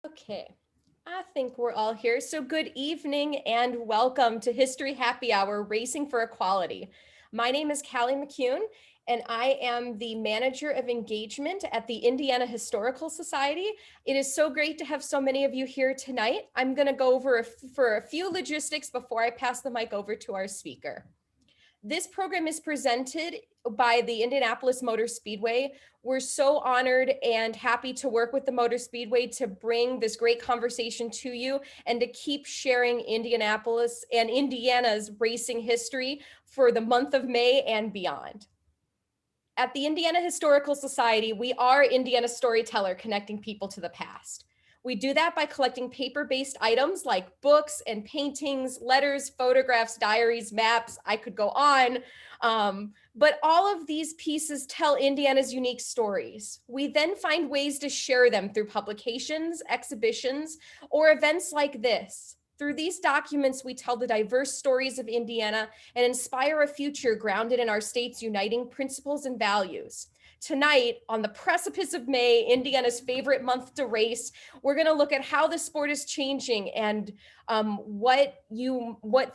Okay, I think we're all here. So good evening and welcome to History Happy Hour, Racing for Equality. My name is Callie McCune, and I am the Manager of Engagement at the Indiana Historical Society. It is so great to have so many of you here tonight. I'm gonna go over for a few logistics before I pass the mic over to our speaker. This program is presented by the Indianapolis Motor Speedway. We're so honored and happy to work with the Motor Speedway to bring this great conversation to you and to keep sharing Indianapolis and Indiana's racing history for the month of May and beyond. At the Indiana Historical Society, we are Indiana Storyteller, connecting people to the past. We do that by collecting paper-based items like books and paintings, letters, photographs, diaries, maps. I could go on. But all of these pieces tell Indiana's unique stories. We then find ways to share them through publications, exhibitions, or events like this. Through these documents, we tell the diverse stories of Indiana and inspire a future grounded in our state's uniting principles and values. Tonight, on the precipice of May, Indiana's favorite month to race, we're going to look at how the sport is changing and what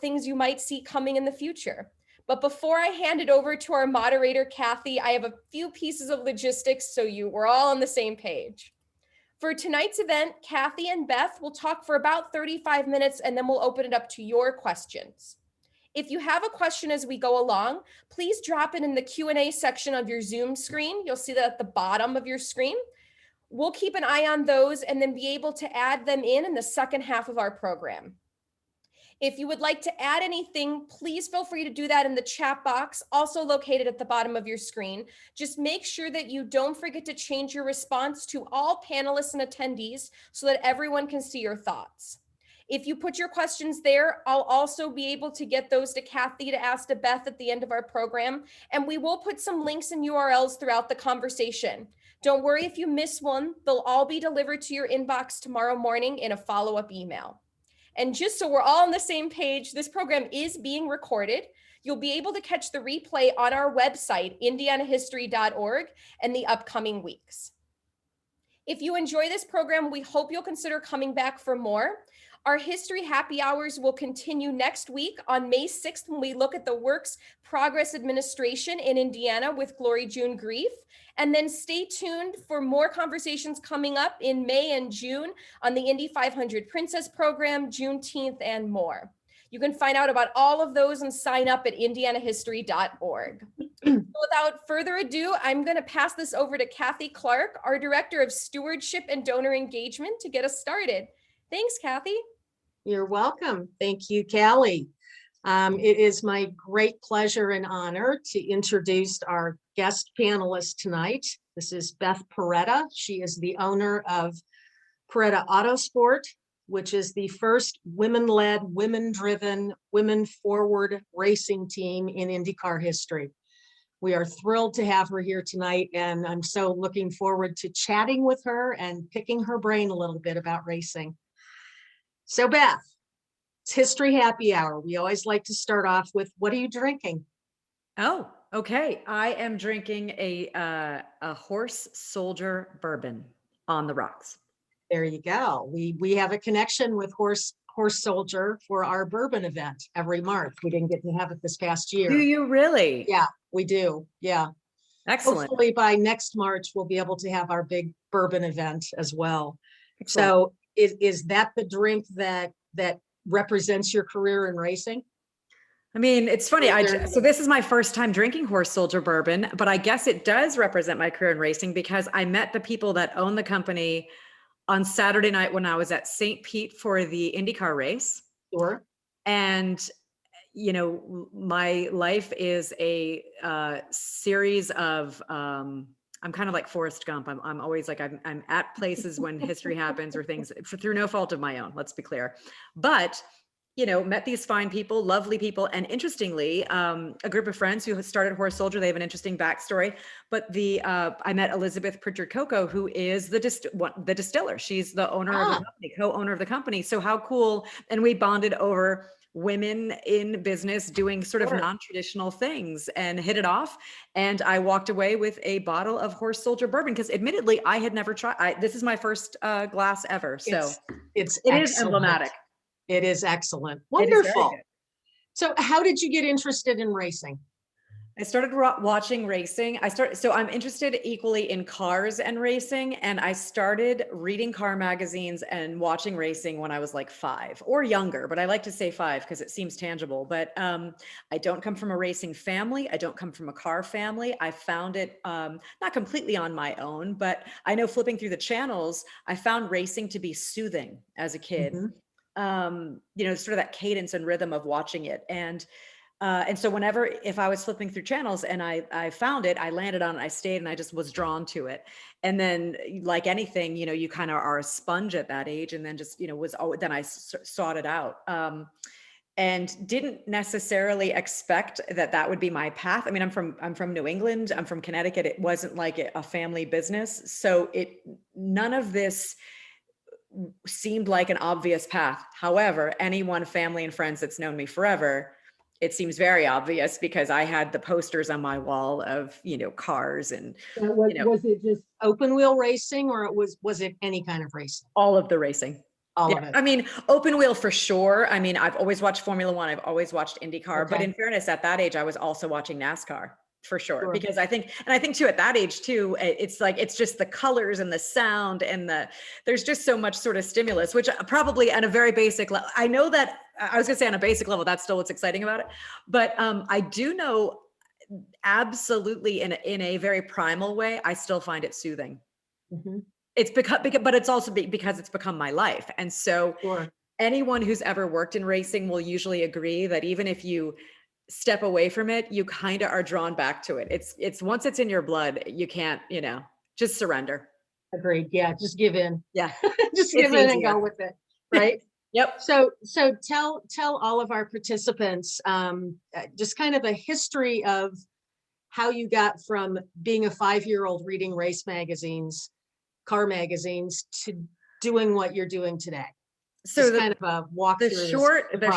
things you might see coming in the future. But before I hand it over to our moderator, Kathy, I have a few pieces of logistics so we're all on the same page. For tonight's event, Kathy and Beth will talk for about 35 minutes, and then we'll open it up to your questions. If you have a question as we go along, please drop it in the Q&A section of your Zoom screen. You'll see that at the bottom of your screen. We'll keep an eye on those and then be able to add them in the second half of our program. If you would like to add anything, please feel free to do that in the chat box, also located at the bottom of your screen. Just make sure that you don't forget to change your response to all panelists and attendees so that everyone can see your thoughts. If you put your questions there, I'll also be able to get those to Kathy to ask to Beth at the end of our program, and we will put some links and URLs throughout the conversation. Don't worry if you miss one, they'll all be delivered to your inbox tomorrow morning in a follow-up email. And just so we're all on the same page, this program is being recorded. You'll be able to catch the replay on our website, indianahistory.org, in the upcoming weeks. If you enjoy this program, we hope you'll consider coming back for more. Our History Happy Hours will continue next week on May 6th when we look at the Works Progress Administration in Indiana with Glory June Grief. And then stay tuned for more conversations coming up in May and June on the Indy 500 Princess Program, Juneteenth, and more. You can find out about all of those and sign up at indianahistory.org. Without further ado, I'm going to pass this over to Kathy Clark, our Director of Stewardship and Donor Engagement, to get us started. Thanks, Kathy. You're welcome. Thank you, Callie. It is my great pleasure and honor to introduce our guest panelist tonight. This is Beth Paretta. She is the owner of Paretta Autosport, which is the first women-led, women-driven, women-forward racing team in IndyCar history. We are thrilled to have her here tonight, and I'm so looking forward to chatting with her and picking her brain a little bit about racing. So Beth, it's History Happy Hour. We always like to start off with, what are you drinking? Oh, okay. I am drinking a horse soldier bourbon on the rocks. There you go. We have a connection with horse soldier for our bourbon event every March. We didn't get to have it this past year. Do you really? Yeah, we do. Yeah. Excellent. Hopefully by next March, we'll be able to have our big bourbon event as well. Excellent. So is that the drink that represents your career in racing? I mean, it's funny. So this is my first time drinking horse soldier bourbon, but I guess it does represent my career in racing because I met the people that own the company on Saturday night when I was at St. Pete for the IndyCar race. Sure. And, you know, my life is a series of, I'm kind of like Forrest Gump. I'm always like, I'm at places when history happens or things through no fault of my own, let's be clear. But, you know, met these fine people, lovely people. And interestingly, a group of friends who started Horse Soldier, they have an interesting backstory. But I met Elizabeth Pritchard Coco, who is the distiller. She's the owner of the company, co-owner of the company. So how cool. And we bonded over women in business doing sort of Sure. non-traditional things, and hit it off. And I walked away with a bottle of Horse Soldier bourbon because admittedly I had never tried, this is my first glass ever. So It's it is excellent. emblematic. It is excellent. It is very Wonderful. good. So how did you get interested in racing? I started watching racing. So I'm interested equally in cars and racing. And I started reading car magazines and watching racing when I was like 5 or younger, but I like to say 5 because it seems tangible. But I don't come from a racing family. I don't come from a car family. I found it not completely on my own, but I know flipping through the channels, I found racing to be soothing as a kid. Sort of that cadence and rhythm of watching it. And so whenever, if I was flipping through channels and I found it, I landed on it, I stayed, and I just was drawn to it. And then like anything, you kind of are a sponge at that age, and then just, then I sought it out. And didn't necessarily expect that would be my path. I mean, I'm from New England, I'm from Connecticut. It wasn't like a family business. So none of this seemed like an obvious path. However, anyone, family and friends that's known me forever, it seems very obvious because I had the posters on my wall of, cars and Was it just open wheel racing, or was it any kind of racing? all of the racing. All of it. I mean, open wheel for sure. I mean, I've always watched Formula One. I've always watched IndyCar, but in fairness, at that age, I was also watching NASCAR for sure. Because I think too, at that age too, it's just the colors and the sound and there's just so much sort of stimulus, which probably on a very basic level, I know that I was gonna say on a basic level, that's still what's exciting about it. But I do know absolutely in a very primal way, I still find it soothing. It's but it's also because it's become my life. And so anyone who's ever worked in racing will usually agree that even if you step away from it, you kind of are drawn back to it. It's once it's in your blood, you can't, just surrender. Agreed. Yeah. Just give in. Yeah. Just give in and go with it. Right. Yep. So tell all of our participants just kind of a history of how you got from being a 5-year-old reading race magazines, car magazines, to doing what you're doing today. So kind of a walk through the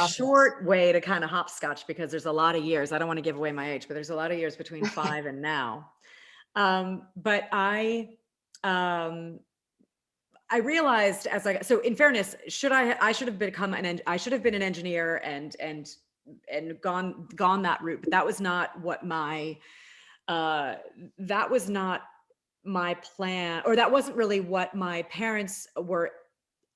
short way to kind of hopscotch, because there's a lot of years. I don't want to give away my age, but there's a lot of years between 5 and now. But I realized so in fairness, I should have been an engineer and gone that route, but that was not what that was not my plan, or that wasn't really what my parents were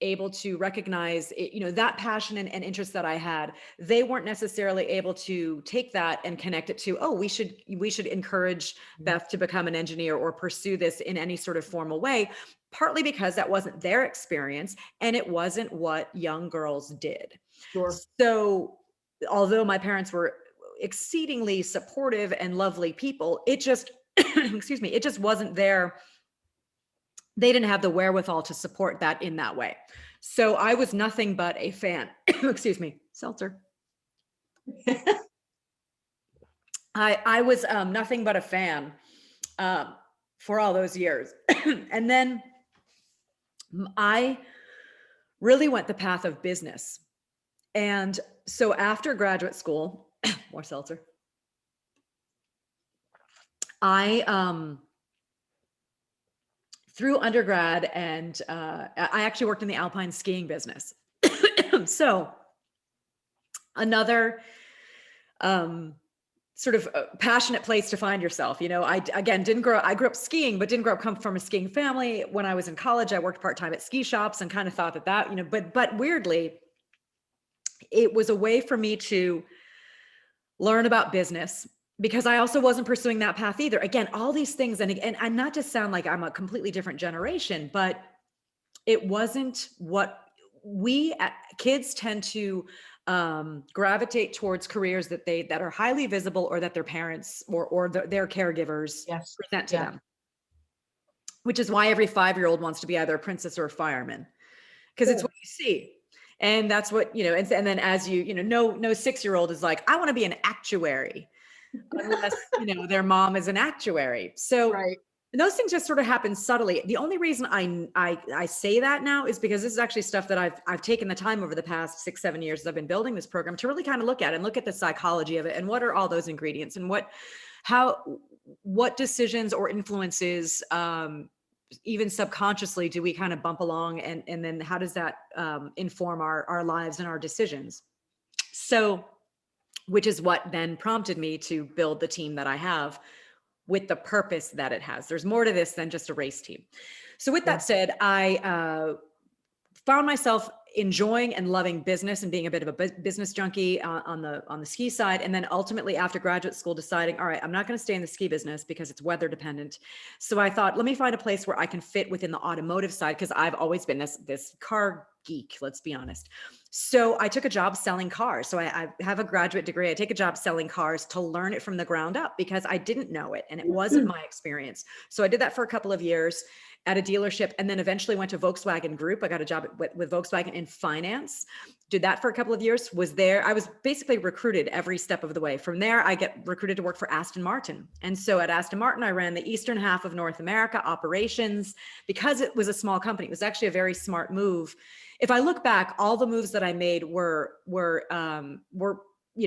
able to recognize. That passion and interest that I had, they weren't necessarily able to take that and connect it to, oh, we should encourage Beth to become an engineer or pursue this in any sort of formal way, partly because that wasn't their experience and it wasn't what young girls did. So although my parents were exceedingly supportive and lovely people, it just excuse me, it just wasn't there. They didn't have the wherewithal to support that in that way. So I was nothing but a fan. Excuse me, seltzer. I was nothing but a fan for all those years. And then I really went the path of business. And so after graduate school, more seltzer, through undergrad, and I actually worked in the alpine skiing business. So another sort of passionate place to find yourself. I grew up skiing, but didn't come from a skiing family. When I was in college, I worked part-time at ski shops and kind of thought but weirdly, it was a way for me to learn about business, because I also wasn't pursuing that path either. Again, all these things, and not to sound like I'm a completely different generation, but it wasn't what we kids tend to gravitate towards, careers that are highly visible, or that their parents or their caregivers present to them. Which is why every 5-year-old wants to be either a princess or a fireman, because it's what you see. And that's what, and then as no 6-year-old is like, I want to be an actuary, unless, their mom is an actuary. So And those things just sort of happen subtly. The only reason I say that now is because this is actually stuff that I've taken the time over the past 6-7 years as I've been building this program to really kind of look at the psychology of it and what are all those ingredients and what decisions or influences, even subconsciously, do we kind of bump along, and then how does that inform our lives and our decisions? So, which is what then prompted me to build the team that I have, with the purpose that it has. There's more to this than just a race team. So with that said, I found myself enjoying and loving business and being a bit of a business junkie on the ski side. And then ultimately after graduate school deciding, all right, I'm not going to stay in the ski business because it's weather dependent. So I thought, let me find a place where I can fit within the automotive side, because I've always been this car geek, let's be honest. So I took a job selling cars. So I have a graduate degree. I take a job selling cars to learn it from the ground up because I didn't know it and it wasn't my experience. So I did that for a couple of years at a dealership, and then eventually went to Volkswagen Group. I got a job with Volkswagen in finance, did that for a couple of years, was there. I was basically recruited every step of the way. From there, I get recruited to work for Aston Martin. And so at Aston Martin, I ran the eastern half of North America operations. Because it was a small company, it was actually a very smart move. If I look back, all the moves that I made were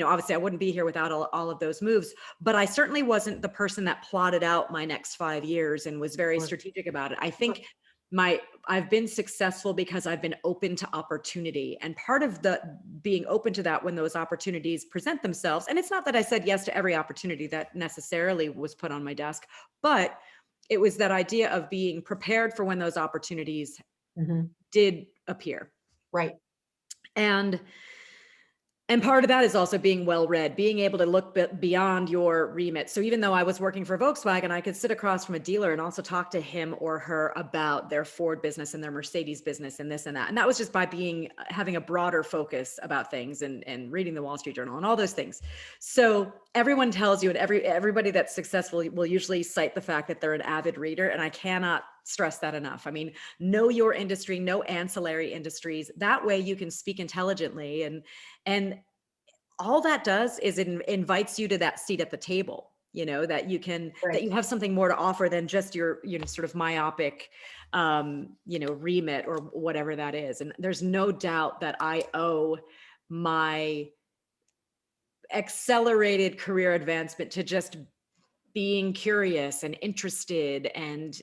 obviously I wouldn't be here without all of those moves, but I certainly wasn't the person that plotted out my next 5 years and was very strategic about it. I think I've been successful because I've been open to opportunity, and part of the being open to that when those opportunities present themselves. And it's not that I said yes to every opportunity that necessarily was put on my desk, but it was that idea of being prepared for when those opportunities did appear. Right. And part of that is also being well-read, being able to look beyond your remit. So even though I was working for Volkswagen, I could sit across from a dealer and also talk to him or her about their Ford business and their Mercedes business and this and that. And that was just by having a broader focus about things and reading the Wall Street Journal and all those things. So everyone tells you, and everybody that's successful will usually cite the fact that they're an avid reader. And I cannot stress that enough. I mean, know your industry, know ancillary industries. That way you can speak intelligently, and all that does is it invites you to that seat at the table, that you can, that you have something more to offer than just your, sort of myopic, remit or whatever that is. And there's no doubt that I owe my accelerated career advancement to just being curious and interested and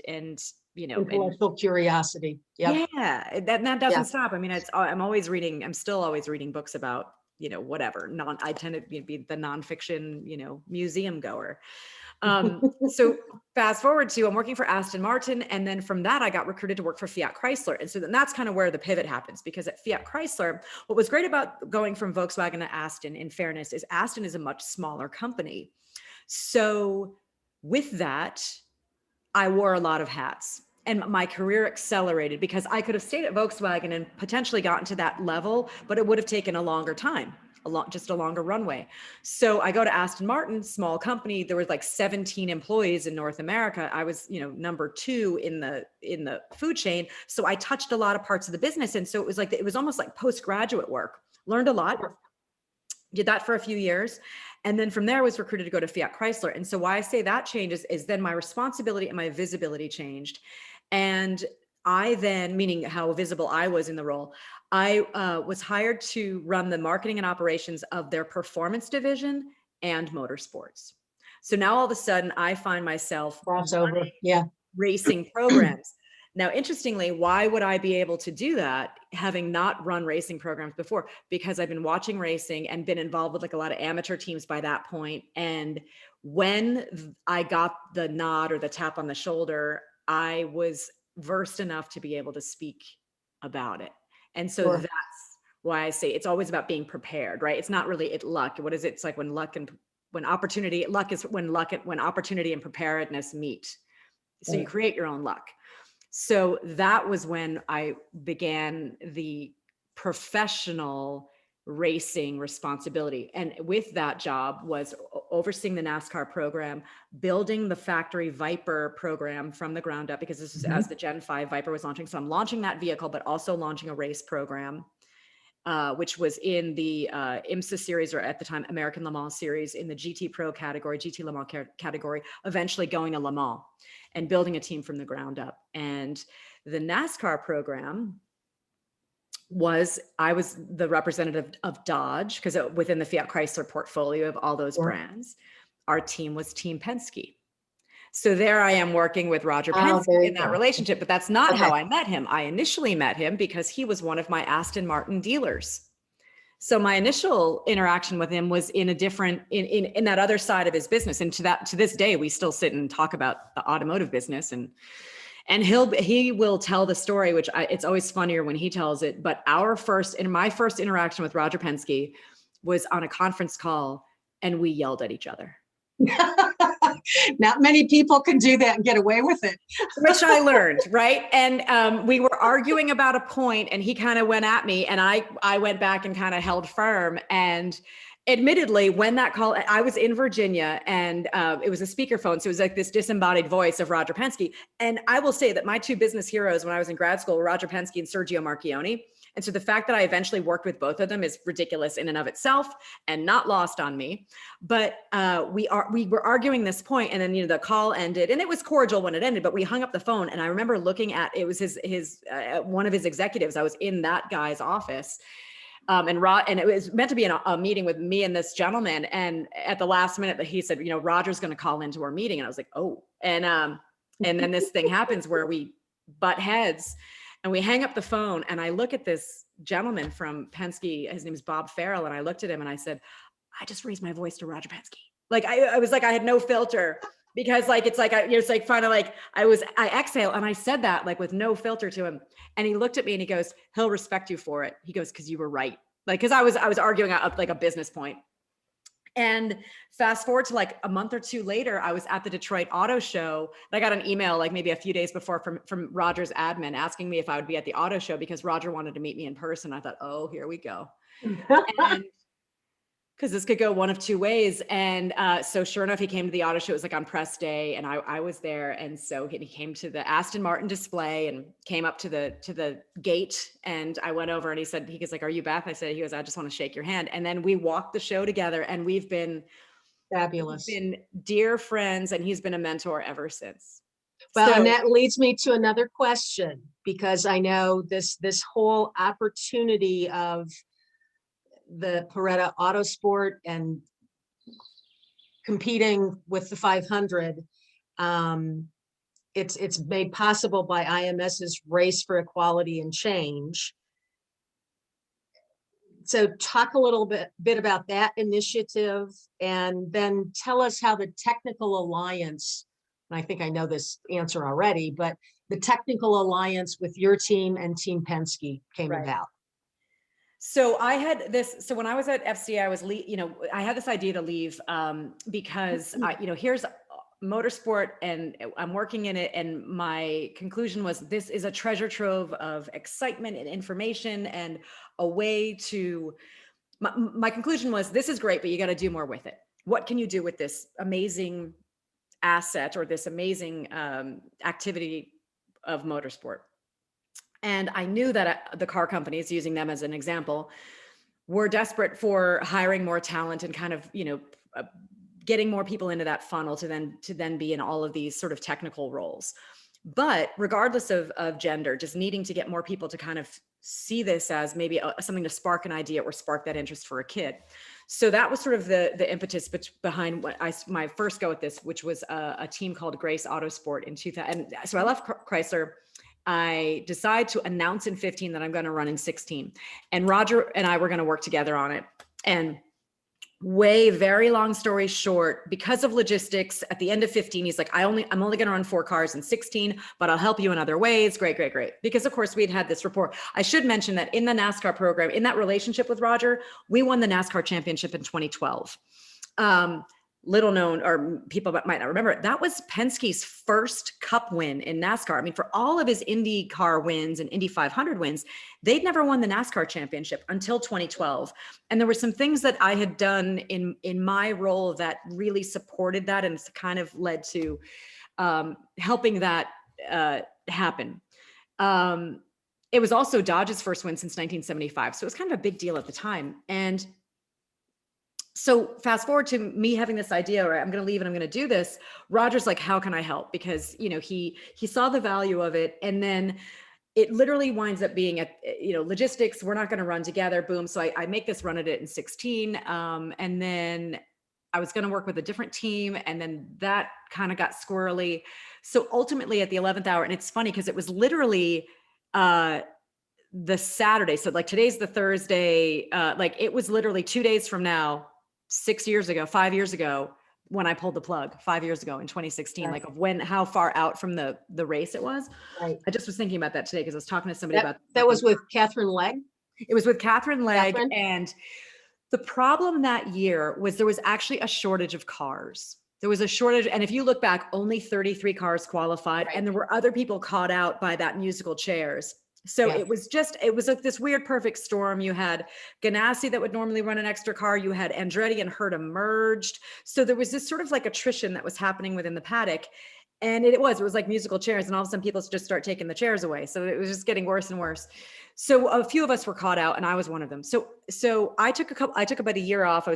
intellectual curiosity. Yep. Yeah, that doesn't stop. I mean, I'm still always reading books about, whatever. I tend to be the nonfiction, museum goer. So fast forward to, I'm working for Aston Martin. And then from that, I got recruited to work for Fiat Chrysler. And so then that's kind of where the pivot happens, because at Fiat Chrysler, what was great about going from Volkswagen to Aston, in fairness, is Aston is a much smaller company. So with that, I wore a lot of hats. And my career accelerated because I could have stayed at Volkswagen and potentially gotten to that level, but it would have taken a longer time, just a longer runway. So I go to Aston Martin, small company. There was like 17 employees in North America. I was, number 2 in the food chain. So I touched a lot of parts of the business. And so it was almost like postgraduate work. Learned a lot. Did that for a few years. And then from there, I was recruited to go to Fiat Chrysler. And so why I say that changes is then my responsibility and my visibility changed. And I then, meaning how visible I was in the role, I was hired to run the marketing and operations of their performance division and motorsports. So now all of a sudden I find myself crossover, racing programs. Now, interestingly, why would I be able to do that having not run racing programs before? Because I've been watching racing and been involved with like a lot of amateur teams by that point. And when I got the nod or the tap on the shoulder, I was versed enough to be able to speak about it. And so that's why I say it's always about being prepared, right? It's not really luck. What is it? It's like when opportunity and preparedness meet. So you create your own luck. So that was when I began the professional racing responsibility. And with that job was overseeing the NASCAR program, building the factory Viper program from the ground up, because this is as the Gen 5 Viper was launching. So I'm launching that vehicle, but also launching a race program. which was in the IMSA series, or at the time, American Le Mans series, in the GT Pro category, GT Le Mans category, eventually going to Le Mans and building a team from the ground up. And the NASCAR program I was the representative of Dodge, because within the Fiat Chrysler portfolio of all those brands, our team was Team Penske. So there I am working with Roger Penske in that relationship, but that's not how I met him. I initially met him because he was one of my Aston Martin dealers. So my initial interaction with him was in a different, in that other side of his business. And to this day, we still sit and talk about the automotive business, and he will tell the story, which it's always funnier when he tells it. But my first interaction with Roger Penske was on a conference call, and we yelled at each other. Not many people can do that and get away with it. Which I learned, right? And we were arguing about a point, and he kind of went at me, and I went back and kind of held firm. And admittedly, when that call, I was in Virginia, and it was a speakerphone. So it was like this disembodied voice of Roger Penske. And I will say that my two business heroes when I was in grad school were Roger Penske and Sergio Marchionne. And so the fact that I eventually worked with both of them is ridiculous in and of itself, and not lost on me. But we were arguing this point, and then the call ended, and it was cordial when it ended. But we hung up the phone, and I remember looking at it was his one of his executives. I was in that guy's office. And it was meant to be a meeting with me and this gentleman. And at the last minute, he said, Roger's going to call into our meeting. And I was like, oh, and then this thing happens where we butt heads, and we hang up the phone. And I look at this gentleman from Penske. His name is Bob Farrell. And I looked at him and I said, I just raised my voice to Roger Penske. Like, I was like, I had no filter, because like, it's like, it's like kind of like I exhale. And I said that like with no filter to him. And he looked at me and he goes, he'll respect you for it. He goes, 'cause you were right. Like, 'cause I was arguing out like a business point. And fast forward to like a month or two later, I was at the Detroit Auto Show. And I got an email like maybe a few days before from Roger's admin asking me if I would be at the auto show, because Roger wanted to meet me in person. I thought, oh, here we go. And because this could go one of two ways. And so sure enough, he came to the auto show. It was like on press day, and I was there. And so he came to the Aston Martin display and came up to the gate. And I went over, and he goes like, are you Beth? I said, he goes, I just want to shake your hand. And then we walked the show together, and we've been fabulous, been dear friends, and he's been a mentor ever since. Well, and that leads me to another question, because I know this whole opportunity of the Paretta Autosport and competing with the 500, it's made possible by IMS's Race for Equality and Change. So talk a little bit about that initiative, and then tell us how the technical alliance, and I think I know this answer already, but the technical alliance with your team and Team Penske came about. So I had this, so when I was at FCA, I had this idea to leave because here's motorsport, and I'm working in it. And my conclusion was, this is a treasure trove of excitement and information, and a way to, my conclusion was, this is great, but you got to do more with it. What can you do with this amazing asset, or this amazing activity of motorsport? And I knew that the car companies, using them as an example, were desperate for hiring more talent and kind of, getting more people into that funnel to then be in all of these sort of technical roles. But regardless of gender, just needing to get more people to kind of see this as maybe something to spark an idea or spark that interest for a kid. So that was sort of the impetus behind my first go at this, which was a team called Grace Autosport in 2000. And so I left Chrysler. I decided to announce in 15 that I'm going to run in 16, and Roger and I were going to work together on it. And very long story short, because of logistics, at the end of 15, he's like, I'm only going to run 4 cars in 16, but I'll help you in other ways. Great. Because of course we'd had this rapport. I should mention that in the NASCAR program, in that relationship with Roger, we won the NASCAR championship in 2012. Little known, or people might not remember it, that was Penske's first cup win in NASCAR. I mean, for all of his Indy car wins and Indy 500 wins, they'd never won the NASCAR championship until 2012. And there were some things that I had done in my role that really supported that, and it's kind of led to helping that happen. it was also Dodge's first win since 1975. So it was kind of a big deal at the time. And so fast forward to me having this idea, or I'm going to leave and I'm going to do this. Roger's like, how can I help? Because, you know, he saw the value of it. And then it literally winds up being logistics. We're not going to run together. Boom. So I make this run at it in 16. And then I was going to work with a different team. And then that kind of got squirrely. So ultimately at the 11th hour, and it's funny because it was literally, the Saturday. So like today's the Thursday, like it was literally 2 days from now, 5 years ago, when I pulled the plug 5 years ago in 2016, Right. like of how far out from the race it was. Right. I just was thinking about that today because I was talking to somebody about That was with Catherine Legg. It was with Catherine Legg. Catherine? And the problem that year was there was actually a shortage of cars. There was a shortage. And if you look back, only 33 cars qualified. Right. And there were other people caught out by that musical chairs. So Yeah. it was like this weird perfect storm. You had Ganassi that would normally run an extra car. You had Andretti and Herta merged. So there was this sort of like attrition that was happening within the paddock. And it was like musical chairs, and all of a sudden people just start taking the chairs away. So it was just getting worse and worse. So a few of us were caught out, and I was one of them. So I took about a year off. I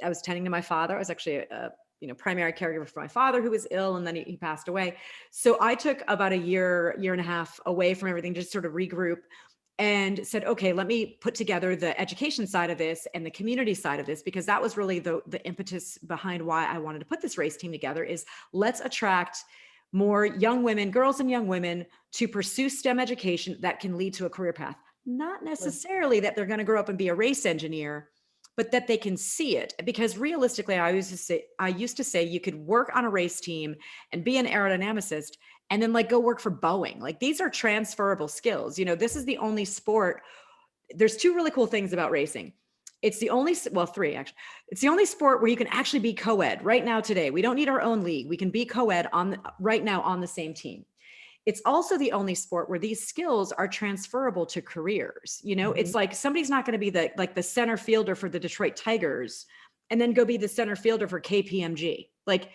was tending to my father. I was actually a primary caregiver for my father, who was ill, and then he passed away. So I took about a year and a half away from everything, just sort of regroup, and said, okay, let me put together the education side of this and the community side of this, because that was really the impetus behind why I wanted to put this race team together. Is let's attract more young women, girls and young women, to pursue STEM education that can lead to a career path. Not necessarily that they're going to grow up and be a race engineer, but that they can see it. Because realistically, I used to say you could work on a race team and be an aerodynamicist and then like go work for Boeing. Like these are transferable skills. This is the only sport. There's two really cool things about racing. It's the only, well, three actually. It's the only sport where you can actually be co-ed right now today. We don't need our own league. We can be co-ed right now on the same team. It's also the only sport where these skills are transferable to careers. Mm-hmm. It's like somebody's not going to be the center fielder for the Detroit Tigers and then go be the center fielder for KPMG. Like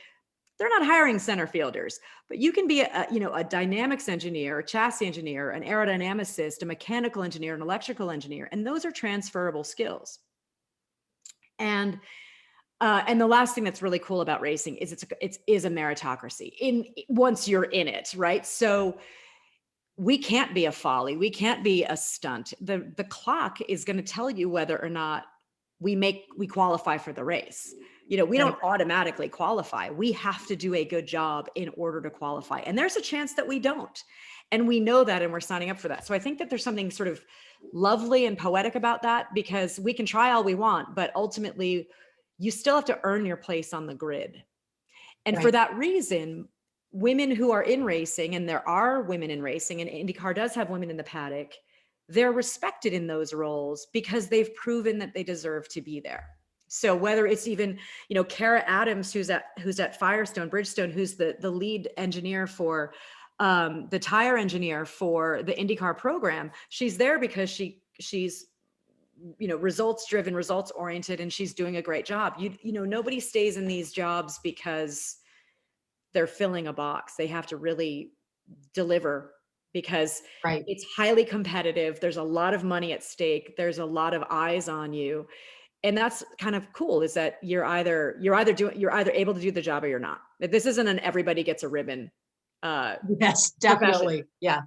they're not hiring center fielders, but you can be a dynamics engineer, a chassis engineer, an aerodynamicist, a mechanical engineer, an electrical engineer, and those are transferable skills. And the last thing that's really cool about racing is it is a meritocracy once you're in it, right? So we can't be a folly. We can't be a stunt. The clock is going to tell you whether or not we qualify for the race. We don't automatically qualify. We have to do a good job in order to qualify. And there's a chance that we don't. And we know that, and we're signing up for that. So I think that there's something sort of lovely and poetic about that, because we can try all we want, but ultimately you still have to earn your place on the grid. And for that reason, women who are in racing, and there are women in racing, and IndyCar does have women in the paddock, they're respected in those roles because they've proven that they deserve to be there. So whether it's even, Kara Adams, who's at Firestone, Bridgestone, who's the lead engineer for the tire engineer for the IndyCar program, she's there because she's results driven, results oriented, and she's doing a great job. Nobody stays in these jobs because they're filling a box. They have to really deliver, because it's highly competitive. There's a lot of money at stake. There's a lot of eyes on you. And that's kind of cool, is that you're either able to do the job or you're not. This isn't an everybody gets a ribbon. Yes, definitely. Yeah.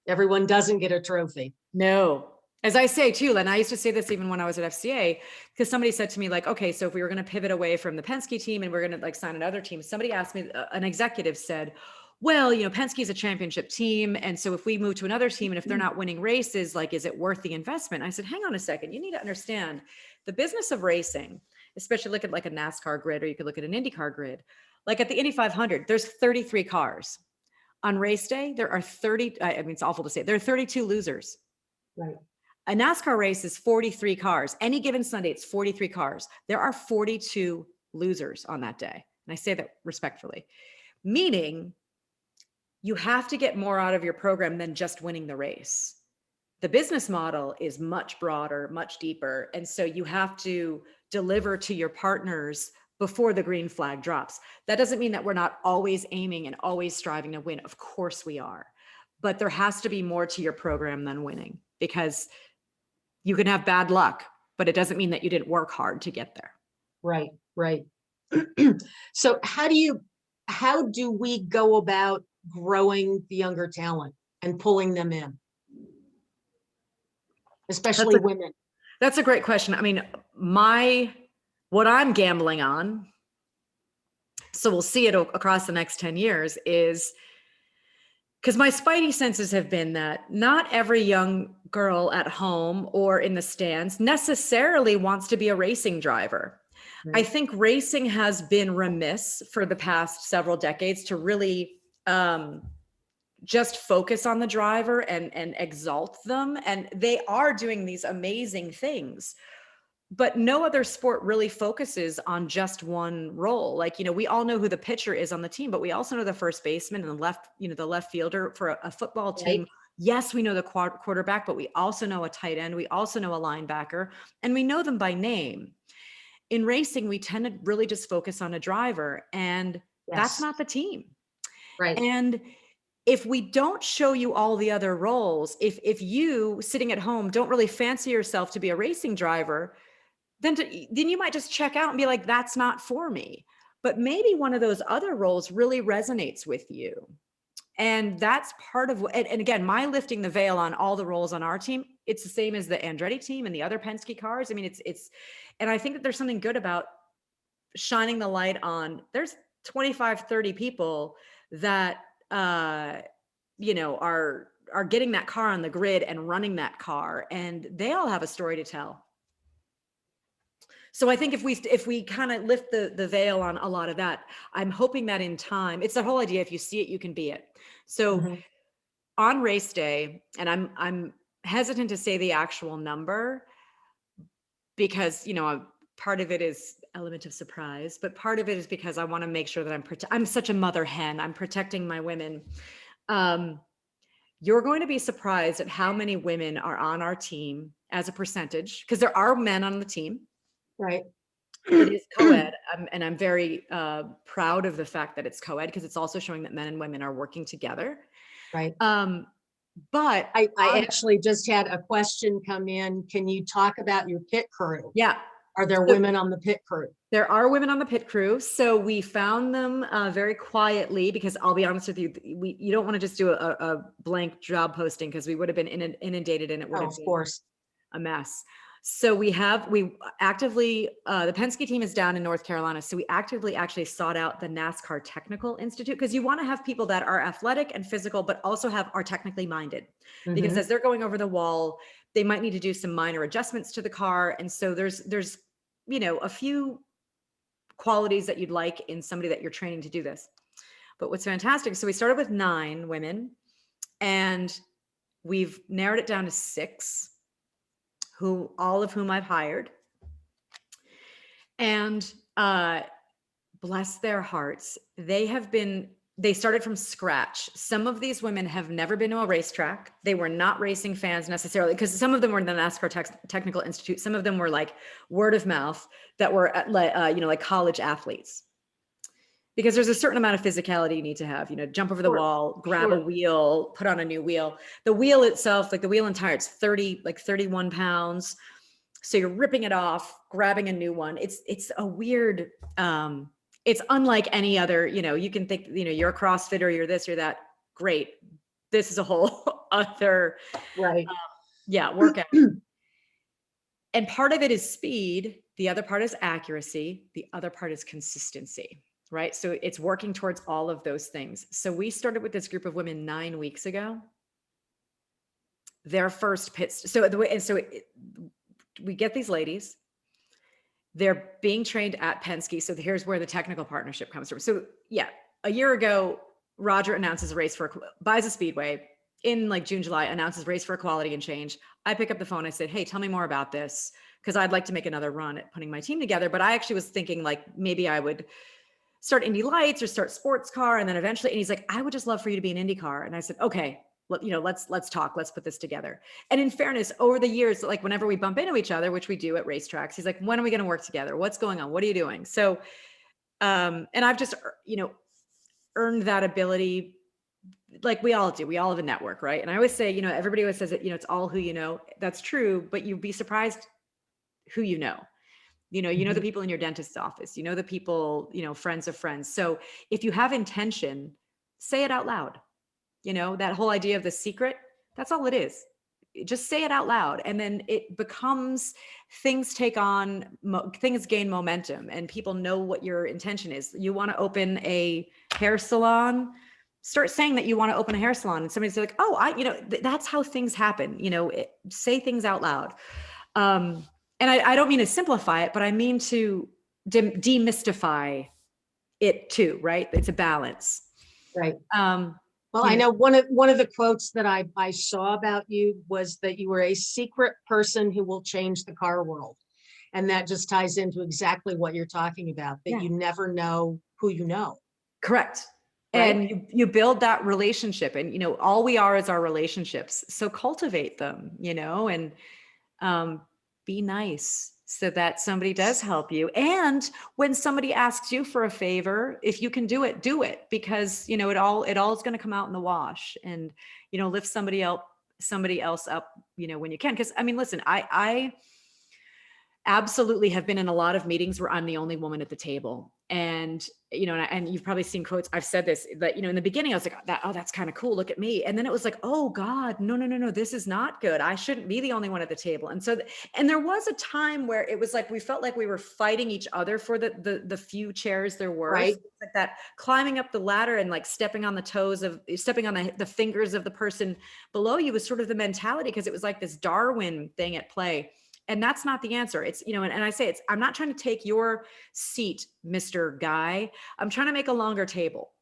Everyone doesn't get a trophy. No. As I say too, and I used to say this even when I was at FCA, because somebody said to me like, okay, so if we were going to pivot away from the Penske team and we're going to like sign another team, somebody asked me, an executive said, well, Penske's a championship team. And so if we move to another team and if they're not winning races, like, is it worth the investment? I said, hang on a second. You need to understand the business of racing, especially look at like a NASCAR grid, or you could look at an IndyCar grid. Like at the Indy 500, there's 33 cars. On race day, there are 30, I mean, it's awful to say, there are 32 losers. Right. A NASCAR race is 43 cars. Any given Sunday, it's 43 cars. There are 42 losers on that day. And I say that respectfully, meaning you have to get more out of your program than just winning the race. The business model is much broader, much deeper. And so you have to deliver to your partners before the green flag drops. That doesn't mean that we're not always aiming and always striving to win. Of course we are. but there has to be more to your program than winning, because you can have bad luck, but it doesn't mean that you didn't work hard to get there. Right, right. So how do we go about growing the younger talent and pulling them in, especially women? That's a great question. I mean, what I'm gambling on, so we'll see it across the next 10 years, is because my spidey senses have been that not every young girl at home or in the stands necessarily wants to be a racing driver. Right. I think racing has been remiss for the past several decades to really just focus on the driver and exalt them. And they are doing these amazing things, but no other sport really focuses on just one role. Like, we all know who the pitcher is on the team, but we also know the first baseman and the left fielder for a football team. Right. Yes, we know the quarterback, but we also know a tight end. We also know a linebacker, and we know them by name. In racing, we tend to really just focus on a driver, and that's not the team. Right. And if we don't show you all the other roles, if you sitting at home don't really fancy yourself to be a racing driver, then you might just check out and be like, that's not for me. But maybe one of those other roles really resonates with you. And that's part of what, and again, my lifting the veil on all the roles on our team, it's the same as the Andretti team and the other Penske cars. I mean, and I think that there's something good about shining the light on, there's 25, 30 people that, are getting that car on the grid and running that car, and they all have a story to tell. So I think if we kind of lift the veil on a lot of that, I'm hoping that in time, it's the whole idea, if you see it, you can be it. So on race day, and I'm hesitant to say the actual number because, part of it is element of surprise, but part of it is because I want to make sure that I'm such a mother hen. I'm protecting my women. You're going to be surprised at how many women are on our team as a percentage, because there are men on the team. Right. It is co-ed. And I'm very proud of the fact that it's co-ed, because it's also showing that men and women are working together. Right. But I actually just had a question come in. Can you talk about your pit crew? Yeah. Are there women on the pit crew? There are women on the pit crew. So we found them very quietly, because I'll be honest with you, you don't want to just do a blank job posting, because we would have been inundated and it would have been a mess. So we actively, the Penske team is down in North Carolina. So we actively actually sought out the NASCAR Technical Institute, because you want to have people that are athletic and physical, but also are technically minded, because as they're going over the wall, they might need to do some minor adjustments to the car. And so there's, a few qualities that you'd like in somebody that you're training to do this. But what's fantastic, so we started with 9 women, and we've narrowed it down to 6, all of whom I've hired. And bless their hearts, they started from scratch. Some of these women have never been to a racetrack. They were not racing fans necessarily, because some of them were in the NASCAR Technical Institute. Some of them were like word of mouth that were like college athletes. Because there's a certain amount of physicality you need to have, jump over the wall, grab a wheel, put on a new wheel. The wheel itself, like the wheel and tire, it's 31 pounds. So you're ripping it off, grabbing a new one. It's a weird, it's unlike any other, you can think, you're a CrossFitter, you're this, you're that. Great. This is a whole other, workout. And part of it is speed. The other part is accuracy. The other part is consistency, right? So it's working towards all of those things. So we started with this group of women 9 weeks ago. Their first pits. We get these ladies. They're being trained at Penske. So here's where the technical partnership comes from. So a year ago, Roger announces a race buys a speedway in like June, July, announces race for equality and change. I pick up the phone. I said, hey, tell me more about this, because I'd like to make another run at putting my team together. But I actually was thinking like maybe I would start Indy Lights or start sports car. And then eventually, and he's like, I would just love for you to be an IndyCar. And I said, okay, let's talk, let's put this together. And in fairness, over the years, like whenever we bump into each other, which we do at racetracks, he's like, when are we going to work together? What's going on? What are you doing? So, and I've just, earned that ability like we all do, we all have a network, right? And I always say, everybody always says that, it's all who you know. That's true, but you'd be surprised who you know. You know the people in your dentist's office, the people, friends of friends. So if you have intention, say it out loud. That whole idea of the secret, that's all it is. Just say it out loud. And then it becomes, things gain momentum and people know what your intention is. You want to open a hair salon, start saying that you want to open a hair salon, and somebody's like, oh, that's how things happen. Say things out loud. And I don't mean to simplify it, but I mean to demystify it too, right? It's a balance. Right. Well, I know one of the quotes that I saw about you was that you were a secret person who will change the car world. And that just ties into exactly what you're talking about, that you never know who you know. Correct. Right? And you build that relationship, and, all we are is our relationships. So cultivate them, and be nice so that somebody does help you. And when somebody asks you for a favor, if you can do it, because, it all is going to come out in the wash, and, lift somebody else up, when you can. Cause I mean, listen, I absolutely have been in a lot of meetings where I'm the only woman at the table. And, and you've probably seen quotes. I've said this, but, in the beginning I was like, that's kind of cool. Look at me. And then it was like, oh God, no, this is not good. I shouldn't be the only one at the table. And so, and there was a time where it was like, we felt like we were fighting each other for the few chairs there were. Right. So like that climbing up the ladder and like stepping on the fingers of the person below you was sort of the mentality, because it was like this Darwin thing at play. And that's not the answer. It's, and I say I'm not trying to take your seat, Mr. Guy. I'm trying to make a longer table,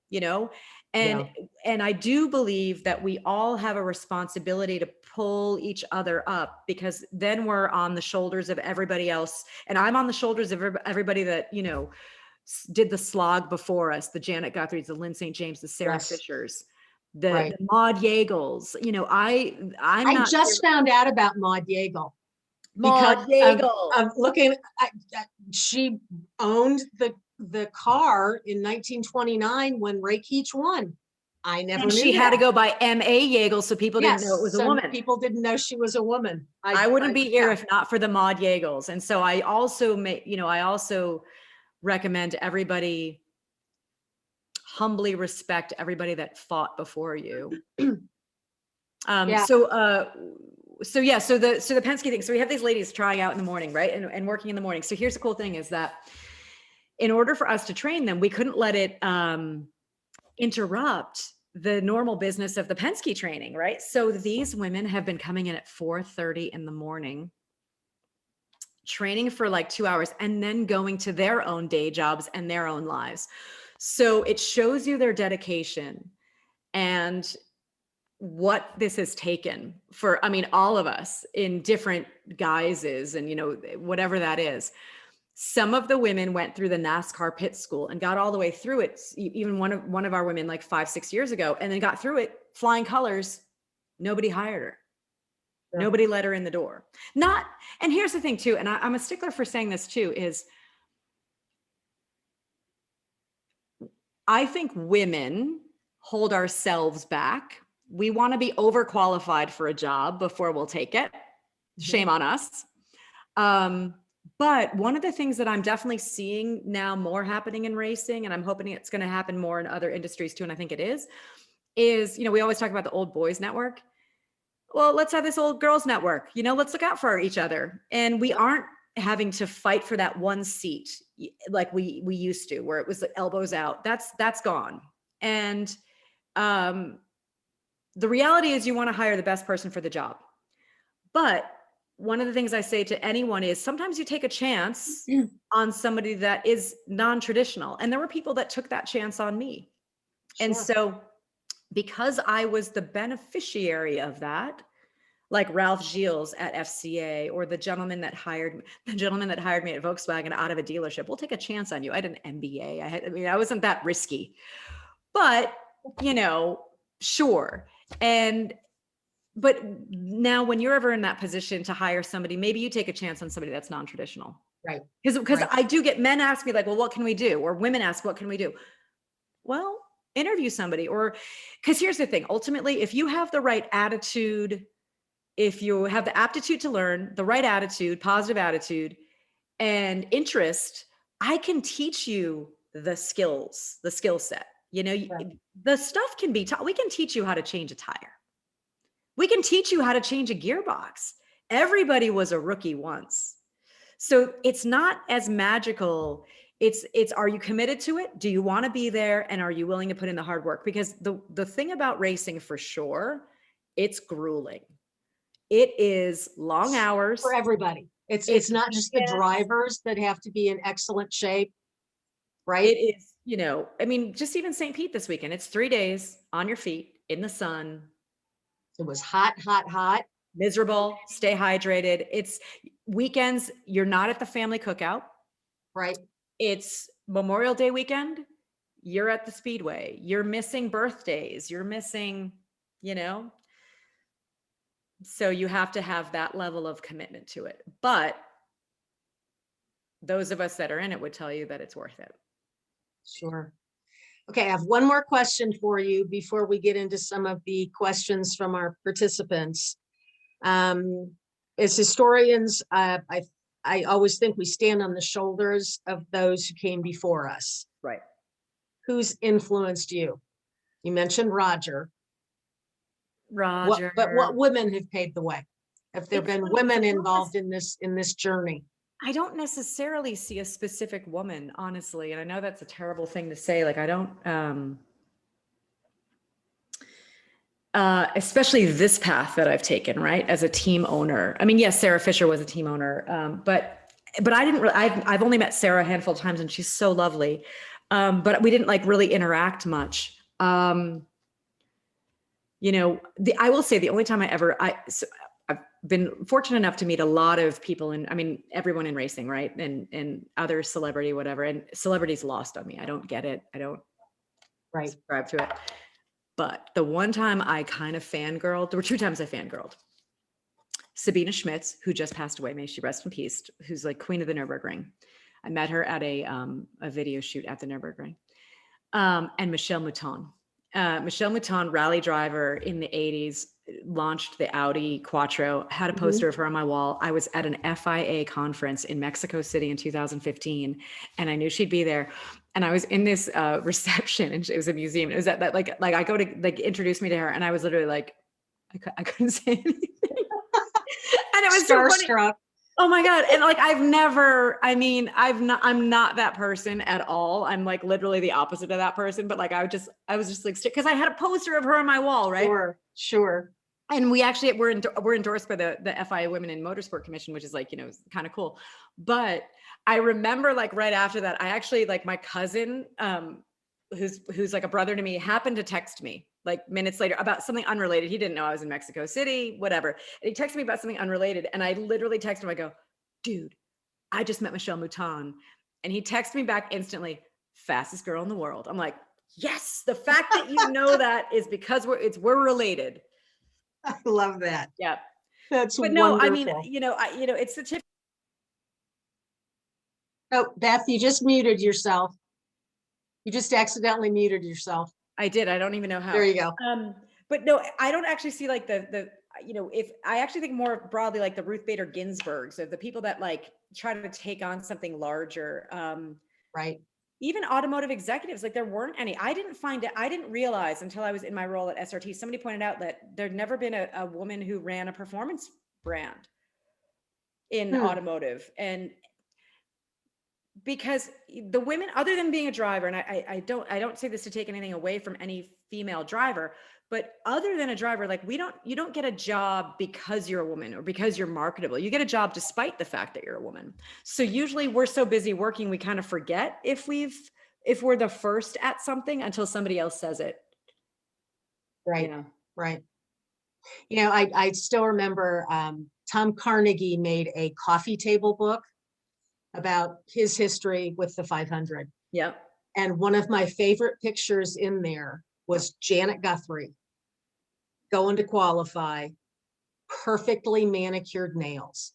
and I do believe that we all have a responsibility to pull each other up, because then we're on the shoulders of everybody else. And I'm on the shoulders of everybody that, did the slog before us, the Janet Guthries, the Lynn St. James, the Sarah Fishers, the Maud Yagels. I just found out about Maud Yagel. Maud Yagel. I'm looking. She owned the car in 1929 when Ray Keech won. I never knew she had to go by M.A. Yagel, so people didn't know it was a woman. People didn't know she was a woman. I wouldn't be here if not for the Maud Yagels. And so I also recommend everybody humbly respect everybody that fought before you. So the Penske thing. So we have these ladies trying out in the morning, right? And working in the morning. So here's the cool thing is that in order for us to train them, we couldn't let it interrupt the normal business of the Penske training, right? So these women have been coming in at 4:30 in the morning, training for like 2 hours, and then going to their own day jobs and their own lives. So it shows you their dedication and what this has taken for, all of us in different guises and, whatever that is. Some of the women went through the NASCAR pit school and got all the way through it. Even one of our women like 5-6 years ago, and then got through it flying colors. Nobody hired her. Yeah. Nobody let her in the door. And here's the thing too, and I'm a stickler for saying this too, is I think women hold ourselves back. We want to be overqualified for a job before we'll take it. Shame on us. But one of the things that I'm definitely seeing now more happening in racing, and I'm hoping it's going to happen more in other industries too, and I think it is, we always talk about the old boys network. Well, let's have this old girls network. Let's look out for each other. And we aren't having to fight for that one seat like we used to, where it was elbows out. That's gone. And the reality is you want to hire the best person for the job. But one of the things I say to anyone is sometimes you take a chance on somebody that is non-traditional. And there were people that took that chance on me. Sure. And so because I was the beneficiary of that, like Ralph Gilles at FCA, or the gentleman that hired me at Volkswagen out of a dealership, we'll take a chance on you. I had an MBA. I wasn't that risky, but sure. But now when you're ever in that position to hire somebody, maybe you take a chance on somebody that's non-traditional. Right. Because I do get men ask me like, well, what can we do? Or women ask, what can we do? Well, interview somebody. Or, because here's the thing, ultimately, if you have the right attitude, if you have the aptitude to learn, the right attitude, positive attitude, and interest, I can teach you the skills, the skill set. You know, Right. the stuff can be taught. We can teach you how to change a tire. We can teach you how to change a gearbox. Everybody was a rookie once. So it's not as magical. It's are you committed to it? Do you want to be there? And are you willing to put in the hard work? Because the thing about racing, for sure, it's grueling. It is long For hours. everybody. It's It's not just the weekends. drivers that have to be in excellent shape, It right? is, you know, I mean, just even St. Pete this weekend, it's 3 days on your feet in the sun, It was hot, hot, hot, miserable, stay hydrated. It's weekends, you're not at the family cookout. right? It's Memorial Day weekend, you're at the Speedway. You're missing birthdays, you're missing, you know, so you have to have that level of commitment to it. But those of us that are in it would tell you that it's worth it. Sure. Okay, I have one more question for you before we get into some of the questions from our participants. As historians, I always think we stand on the shoulders of those who came before us. Right. Who's influenced you? You mentioned Roger. Roger. But what women have paved the way? Have there It's been funny, women I don't involved in this journey? I don't necessarily see a specific woman, honestly. And I know that's a terrible thing to say. Like, I don't, especially this path that I've taken, right? As a team owner. I mean, yes, Sarah Fisher was a team owner, but I didn't really, I've only met Sarah a handful of times and she's so lovely. But we didn't like really interact much. You know, I will say the only time I've been fortunate enough to meet a lot of people, and I mean, everyone in racing, right? And other celebrity, whatever, and celebrities lost on me. I don't get it. I don't Right. subscribe to it. But the one time I kind of fangirled, there were 2 times I fangirled. Sabina Schmitz, who just passed away, may she rest in peace, who's like queen of the Nürburgring. I met her at a video shoot at the Nürburgring. And Michelle Mouton. Michelle Mouton, rally driver in the 80s, launched the Audi Quattro, had a poster of her on my wall. I was at an FIA conference in Mexico City in 2015, and I knew she'd be there. And I was in this reception, and it was a museum. It was at that, like I go to like introduce me to her, and I was literally like, I couldn't say anything. And it was so funny. Starstruck. Oh my God. And like, I'm not that person at all. I'm like literally the opposite of that person. But like, I was just like, because I had a poster of her on my wall, right? Sure. And we actually, we're endorsed by the FIA Women in Motorsport Commission, which is like, you know, kind of cool. But I remember like right after that, I actually like my cousin, who's like a brother to me, happened to text me like minutes later about something unrelated. He didn't know I was in Mexico City, whatever. And he texted me about something unrelated. And I literally texted him, I go, dude, I just met Michelle Mouton. And he texted me back instantly, fastest girl in the world. I'm like, yes, the fact that you know that is because we're related. I love that. Yeah. That's but wonderful. No, I mean, it's the tip. Oh, Beth, you just muted yourself. You just accidentally muted yourself. I did. I don't even know how. There you go. But no, I don't actually see like if I actually think more broadly, like the Ruth Bader Ginsburgs, or the people that like try to take on something larger. Right. Even automotive executives, like there weren't any. I didn't realize until I was in my role at SRT, somebody pointed out that there'd never been a woman who ran a performance brand in automotive. And because the women, other than being a driver, and I don't say this to take anything away from any female driver, but other than a driver, like you don't get a job because you're a woman or because you're marketable. You get a job despite the fact that you're a woman. So usually we're so busy working, we kind of forget if we're the first at something until somebody else says it. Right. Yeah. Right. You know, I still remember Tom Carnegie made a coffee table book about his history with the 500. Yeah. And one of my favorite pictures in there was Janet Guthrie going to qualify, perfectly manicured nails.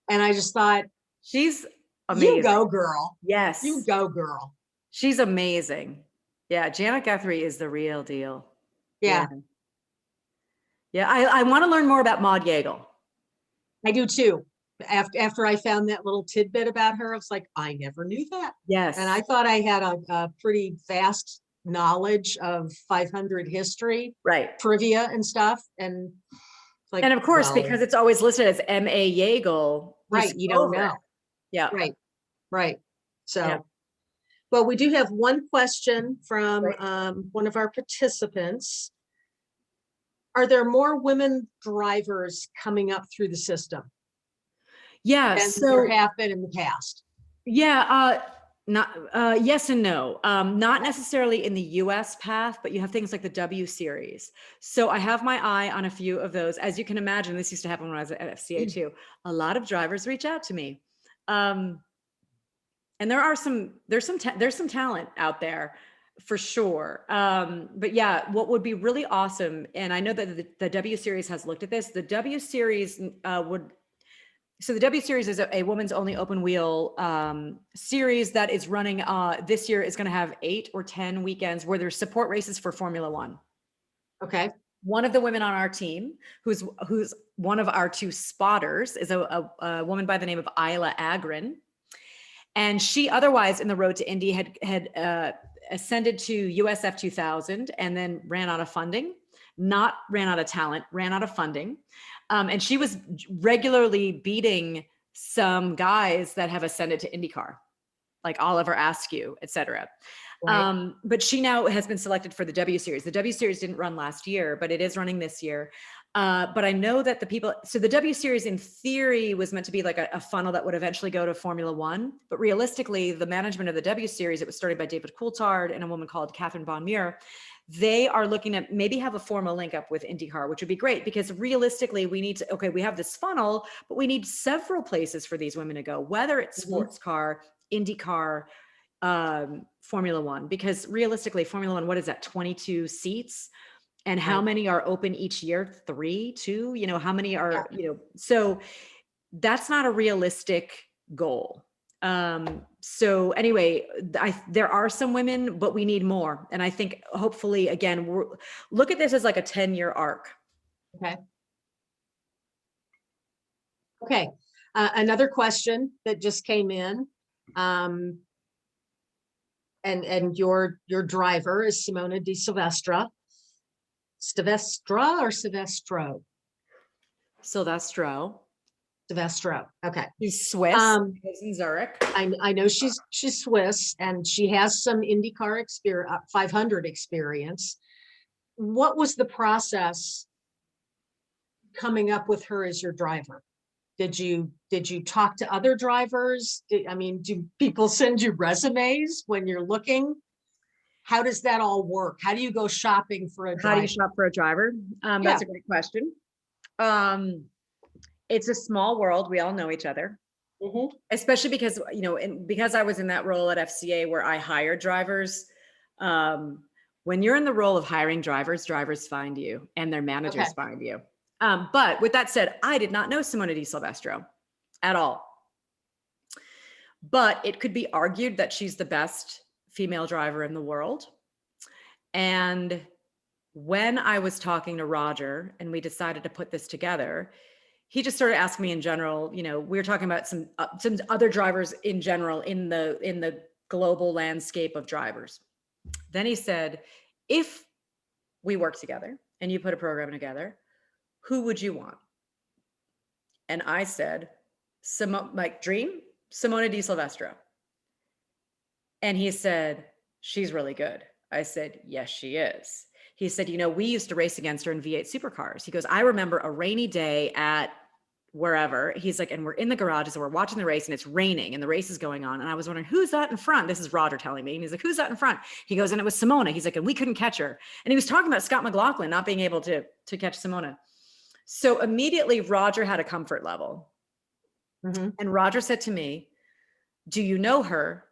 And I just thought, she's amazing. You go, girl. Yes. You go, girl. She's amazing. Yeah, Janet Guthrie is the real deal. Yeah, Yeah, I want to learn more about Maud Yeagle. I do too. After I found that little tidbit about her, I was like, I never knew that. Yes. And I thought I had a pretty vast knowledge of 500 history, Right. trivia and stuff. And like, And of course, well, because it's always listed as M.A. Yeagle, right, you don't know. Yeah. Right, right. So, Yeah. well, we do have one question from Right. one of our participants. Are there more women drivers coming up through the system Yeah. than So there have been in the past? yeah, not yes and no. Not necessarily in the US path, but you have things like the W series. So I have my eye on a few of those. As you can imagine, this used to happen when I was at FCA too. A lot of drivers reach out to me. And there's some talent out there for sure. But yeah, what would be really awesome, and I know that the W series has looked at this. The W series so the W series is a woman's only open wheel series that is running this year is going to have 8 or 10 weekends where there's support races for Formula One. Okay. One of the women on our team, who's one of our 2 spotters, is a woman by the name of Isla Agrin. And she otherwise in the road to Indy had ascended to USF 2000 and then ran out of funding, not ran out of talent, ran out of funding. And she was regularly beating some guys that have ascended to IndyCar, like Oliver Askew, et cetera. Right. But she now has been selected for the W series. The W series didn't run last year, but it is running this year. But I know that so the W series in theory was meant to be like a funnel that would eventually go to Formula One. But realistically, the management of the W series, it was started by David Coulthard and a woman called Catherine Von Muir. They are looking at maybe have a formal link up with IndyCar, which would be great because realistically we need to, we have this funnel, but we need several places for these women to go, whether it's sports car, IndyCar, Formula One, because realistically Formula One, what is that, 22 seats? And how many are open each year? 3, 2, how many are, so that's not a realistic goal. So anyway, there are some women, but we need more. And I think hopefully, again, look at this as like a 10-year arc. Okay. Okay. Another question that just came in. And your driver is Simona De Silvestro. Silvestra or Silvestro? Silvestro. Silvestro. Okay. He's Swiss. Lives in Zurich. I know she's Swiss and she has some IndyCar experience, 500 experience. What was the process coming up with her as your driver? Did you talk to other drivers? Do people send you resumes when you're looking? How does that all work? How do you go shopping for a driver? How do you shop for a driver? That's a great question. It's a small world. We all know each other, especially because, because I was in that role at FCA where I hired drivers. When you're in the role of hiring drivers find you and their managers find you. But with that said, I did not know Simona De Silvestro at all. But it could be argued that she's the best female driver in the world. And when I was talking to Roger and we decided to put this together, he just started asking me in general, we were talking about some other drivers in general in the global landscape of drivers. Then he said, if we work together and you put a program together, who would you want? And I said, dream, Simona De Silvestro. And he said, she's really good. I said, yes, she is. He said, we used to race against her in V8 supercars. He goes, I remember a rainy day at wherever. He's like, and we're in the garages and we're watching the race and it's raining and the race is going on. And I was wondering, who's that in front? This is Roger telling me. And he's like, who's that in front? He goes, and it was Simona. He's like, and we couldn't catch her. And he was talking about Scott McLaughlin not being able to catch Simona. So immediately Roger had a comfort level. And Roger said to me, do you know her?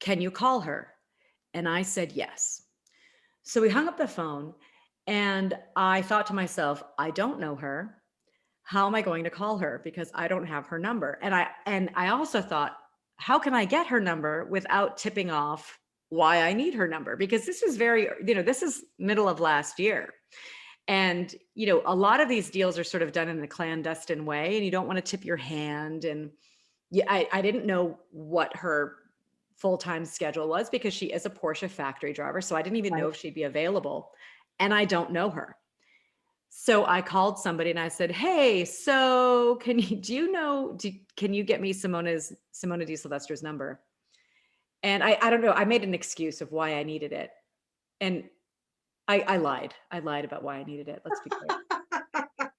Can you call her? And I said, yes. So we hung up the phone and I thought to myself, I don't know her. How am I going to call her? Because I don't have her number. And I also thought, how can I get her number without tipping off why I need her number, because this was very, this is middle of last year. And, a lot of these deals are sort of done in a clandestine way, and you don't want to tip your hand. And yeah, I didn't know what her full-time schedule was because she is a Porsche factory driver. So I didn't even know if she'd be available, and I don't know her. So I called somebody and I said, hey, so can you get me Simona De Silvestro's number? And I don't know, I made an excuse of why I needed it. And I lied. I lied about why I needed it. Let's be clear.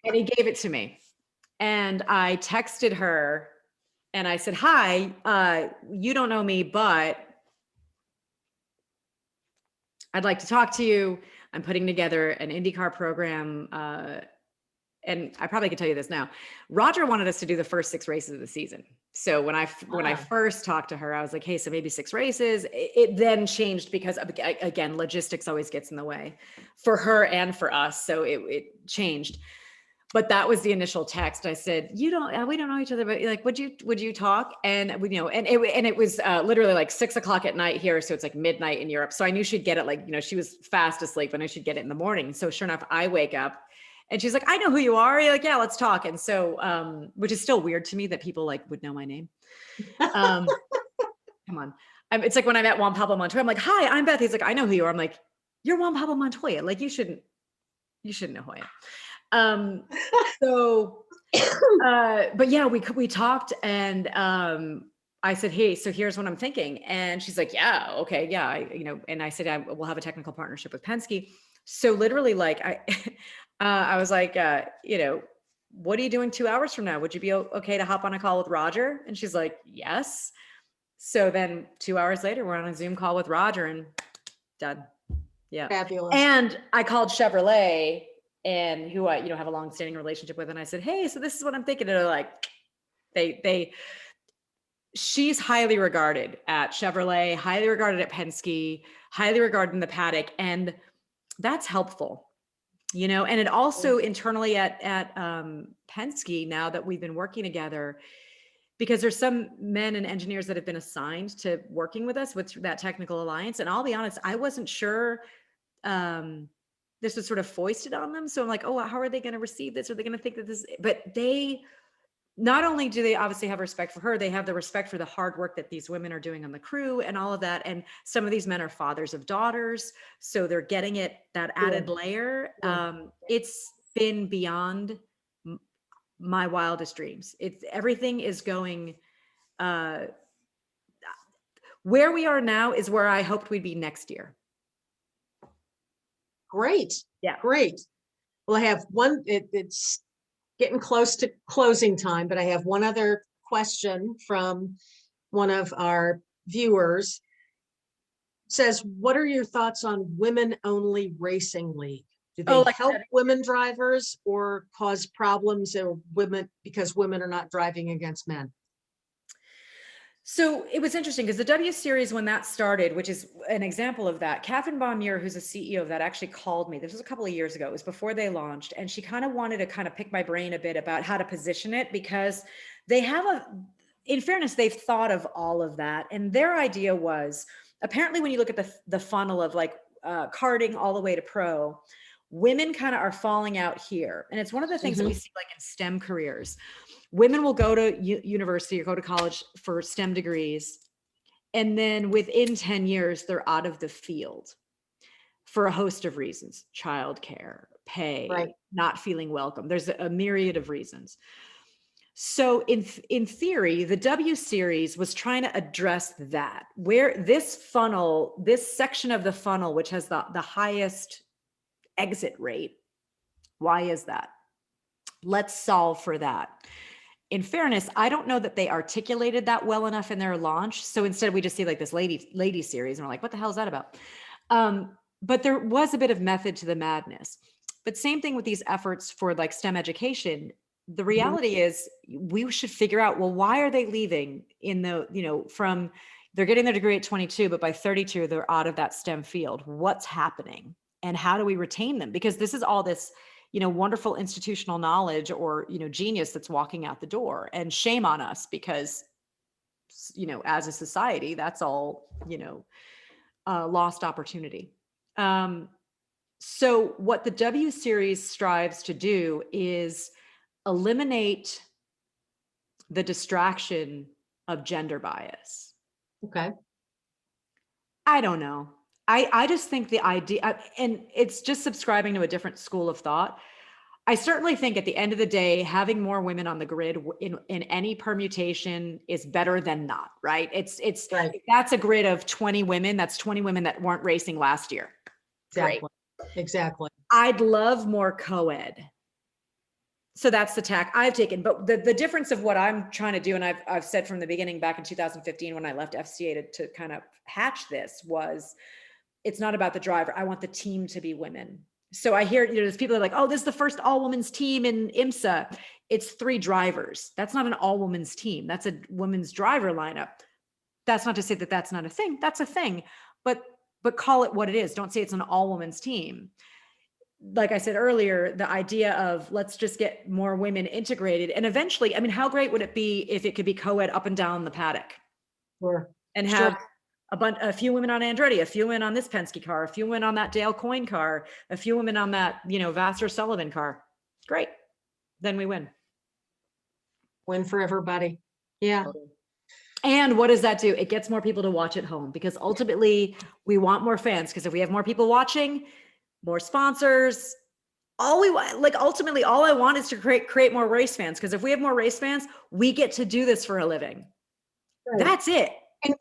And he gave it to me. And I texted her and I said, hi, you don't know me, but I'd like to talk to you. I'm putting together an IndyCar program. And I probably could tell you this now. Roger wanted us to do the first 6 races of the season. So when I first talked to her, I was like, hey, so maybe 6 races. It then changed because, again, logistics always gets in the way for her and for us. So it changed. But that was the initial text. I said, we don't know each other, but like, would you talk? And it was literally like 6 o'clock at night here. So it's like midnight in Europe. So I knew she'd get it. Like, she was fast asleep. I knew she'd get it in the morning. So sure enough, I wake up and she's like, I know who you are. You're like, yeah, let's talk. And so, which is still weird to me that people like would know my name. Come on. It's like when I met Juan Pablo Montoya, I'm like, hi, I'm Beth. He's like, I know who you are. I'm like, you're Juan Pablo Montoya. Like, you shouldn't know who I am. But yeah, we talked, and I said, hey, so here's what I'm thinking. And she's like, yeah, okay. Yeah. And I said, we'll have a technical partnership with Penske. So literally, like, I was like, what are you doing 2 hours from now? Would you be okay to hop on a call with Roger? And she's like, yes. So then 2 hours later, we're on a Zoom call with Roger, and done. Yeah. Fabulous. And I called Chevrolet, and who I, have a long-standing relationship with. And I said, hey, so this is what I'm thinking. And they're like, she's highly regarded at Chevrolet, highly regarded at Penske, highly regarded in the paddock. And that's helpful, and it also internally at Penske, now that we've been working together, because there's some men and engineers that have been assigned to working with us with that technical alliance. And I'll be honest, I wasn't sure this was sort of foisted on them. So I'm like, oh, how are they going to receive this? Are they going to think that this, but they, not only do they obviously have respect for her, they have the respect for the hard work that these women are doing on the crew and all of that. And some of these men are fathers of daughters, so they're getting that added layer. It's been beyond my wildest dreams. Everything is going, where we are now is where I hoped we'd be next year. Great. Yeah. Great. Well, I have one, it's getting close to closing time, but I have one other question from one of our viewers. It says, what are your thoughts on women-only racing league? Do they help women drivers or cause problems because women are not driving against men? So it was interesting because the W Series, when that started, which is an example of that, Catherine Bonnier, who's a CEO of that, actually called me. This was a couple of years ago. It was before they launched. And she kind of wanted to pick my brain a bit about how to position it, because they have in fairness, they've thought of all of that. And their idea was, apparently when you look at the funnel of like karting all the way to pro, women kind of are falling out here. And it's one of the things that we see like in STEM careers. Women will go to university or go to college for STEM degrees, and then within 10 years, they're out of the field for a host of reasons: childcare, pay, not feeling welcome. There's a myriad of reasons. So in theory, the W Series was trying to address that, where this funnel, this section of the funnel, which has the highest exit rate. Why is that? Let's solve for that. In fairness, I don't know that they articulated that well enough in their launch. So instead we just see like this lady series, and we're like, what the hell is that about? But there was a bit of method to the madness. But same thing with these efforts for like STEM education. The reality is we should figure out, well, why are they leaving they're getting their degree at 22, but by 32, they're out of that STEM field. What's happening? And how do we retain them? Because this is all this wonderful institutional knowledge or, genius that's walking out the door. And shame on us because, as a society, that's all, lost opportunity. So what the W Series strives to do is eliminate the distraction of gender bias. Okay. I don't know. I just think the idea, and it's just subscribing to a different school of thought. I certainly think at the end of the day, having more women on the grid in any permutation is better than not, right? It's Right. if that's a grid of 20 women, that's 20 women that weren't racing last year. Great. Exactly. I'd love more co-ed. So that's the tack I've taken. But the difference of what I'm trying to do, and I've said from the beginning back in 2015 when I left FCA to kind of hatch this, was it's not about the driver. I want the team to be women. So I hear, there's people that are like, oh, this is the first all women's team in IMSA. It's 3 drivers. That's not an all women's team. That's a women's driver lineup. That's not to say that that's not a thing. That's a thing, but call it what it is. Don't say it's an all women's team. Like I said earlier, the idea of let's just get more women integrated. And eventually, I mean, how great would it be if it could be co-ed up and down the paddock? Sure. And have a few women on Andretti, a few women on this Penske car, a few women on that Dale Coyne car, a few women on that, Vassar Sullivan car. Great. Then we win. Win for everybody. Yeah. And what does that do? It gets more people to watch at home, because ultimately we want more fans, because if we have more people watching, more sponsors, ultimately all I want is to create more race fans. Because if we have more race fans, we get to do this for a living. Right. That's it.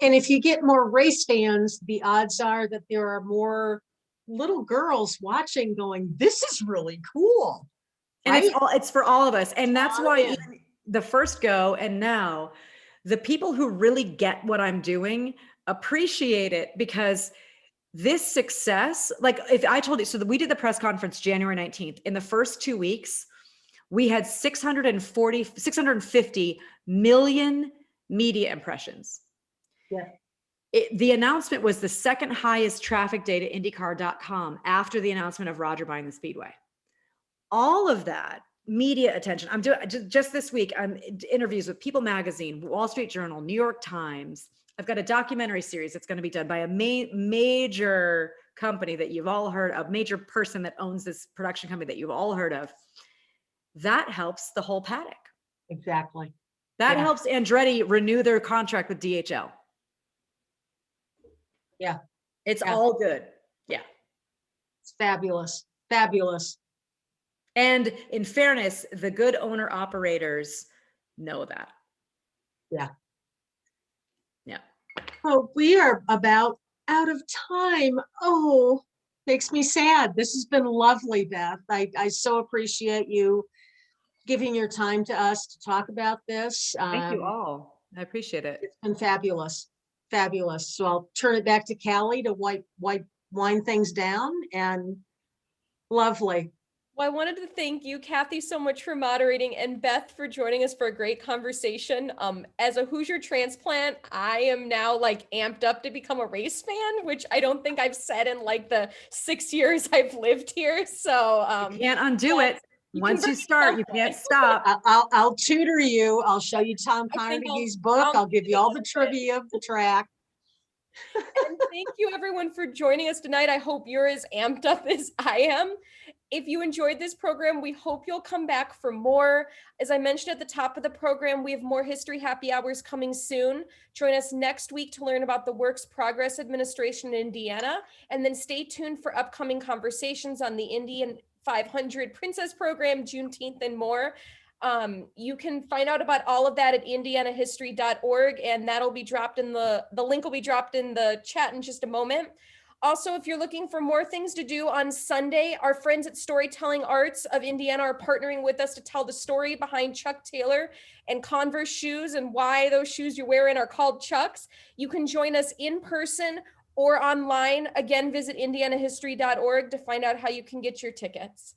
And if you get more race fans, the odds are that there are more little girls watching going, this is really cool. And right? It's for all of us. And that's why even the first go and now the people who really get what I'm doing appreciate it, because this success, like if I told you, so we did the press conference January 19th. In the first 2 weeks, we had 650 million media impressions. Yeah. The announcement was the second highest traffic day to IndyCar.com after the announcement of Roger buying the Speedway. All of that media attention. I'm doing just this week, I'm interviews with People Magazine, Wall Street Journal, New York Times. I've got a documentary series that's going to be done by a major company that you've all heard of, major person that owns this production company that you've all heard of. That helps the whole paddock. Exactly. That helps Andretti renew their contract with DHL. Yeah. It's all good. Yeah. It's fabulous. Fabulous. And in fairness, the good owner operators know that. Yeah. Yeah. Oh, we are about out of time. Oh, makes me sad. This has been lovely, Beth. I so appreciate you giving your time to us to talk about this. Thank you all. I appreciate it. It's been fabulous. Fabulous. So I'll turn it back to Callie to wind things down, and lovely. Well, I wanted to thank you, Kathy, so much for moderating, and Beth for joining us for a great conversation. As a Hoosier transplant, I am now like amped up to become a race fan, which I don't think I've said in like the 6 years I've lived here. So you can't undo it. Once you start, you can't stop. I'll tutor you. I'll show you Tom Carnegie's book. I'll give you all the trivia of the track. And thank you everyone for joining us tonight. I hope you're as amped up as I am. If you enjoyed this program, we hope you'll come back for more. As I mentioned at the top of the program, we have more History Happy Hours coming soon. Join us next week to learn about the Works Progress Administration in Indiana, and then stay tuned for upcoming conversations on the Indy 500 Princess Program, Juneteenth, and more. You can find out about all of that at indianahistory.org, and that'll be dropped in the link will be dropped in the chat in just a moment. Also, if you're looking for more things to do on Sunday, our friends at Storytelling Arts of Indiana are partnering with us to tell the story behind Chuck Taylor and Converse shoes and why those shoes you're wearing are called Chucks. You can join us in person or online. Again, visit indianahistory.org to find out how you can get your tickets.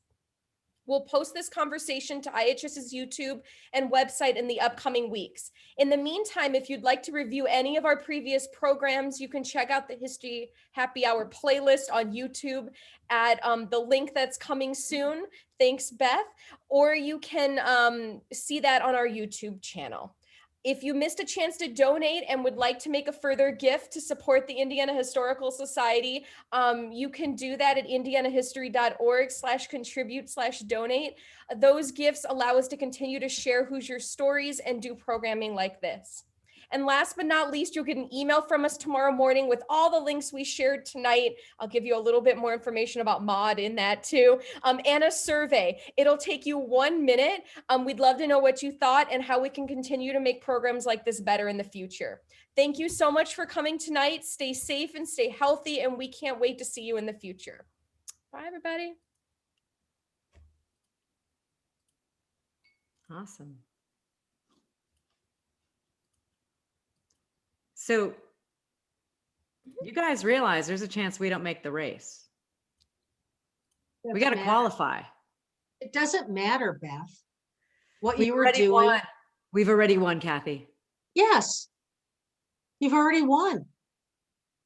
We'll post this conversation to IHS's YouTube and website in the upcoming weeks. In the meantime, if you'd like to review any of our previous programs, you can check out the History Happy Hour playlist on YouTube at the link that's coming soon. Thanks, Beth. Or you can see that on our YouTube channel. If you missed a chance to donate and would like to make a further gift to support the Indiana Historical Society, you can do that at indianahistory.org/contribute/donate. Those gifts allow us to continue to share Hoosier stories and do programming like this. And last but not least, you'll get an email from us tomorrow morning with all the links we shared tonight. I'll give you a little bit more information about MOD in that too, and a survey. It'll take you 1 minute. We'd love to know what you thought and how we can continue to make programs like this better in the future. Thank you so much for coming tonight. Stay safe and stay healthy, and we can't wait to see you in the future. Bye, everybody. Awesome. So you guys realize there's a chance we don't make the race. We got to qualify. It doesn't matter, Beth. What We've you were already doing. won. We've already won, Kathy. Yes. You've already won.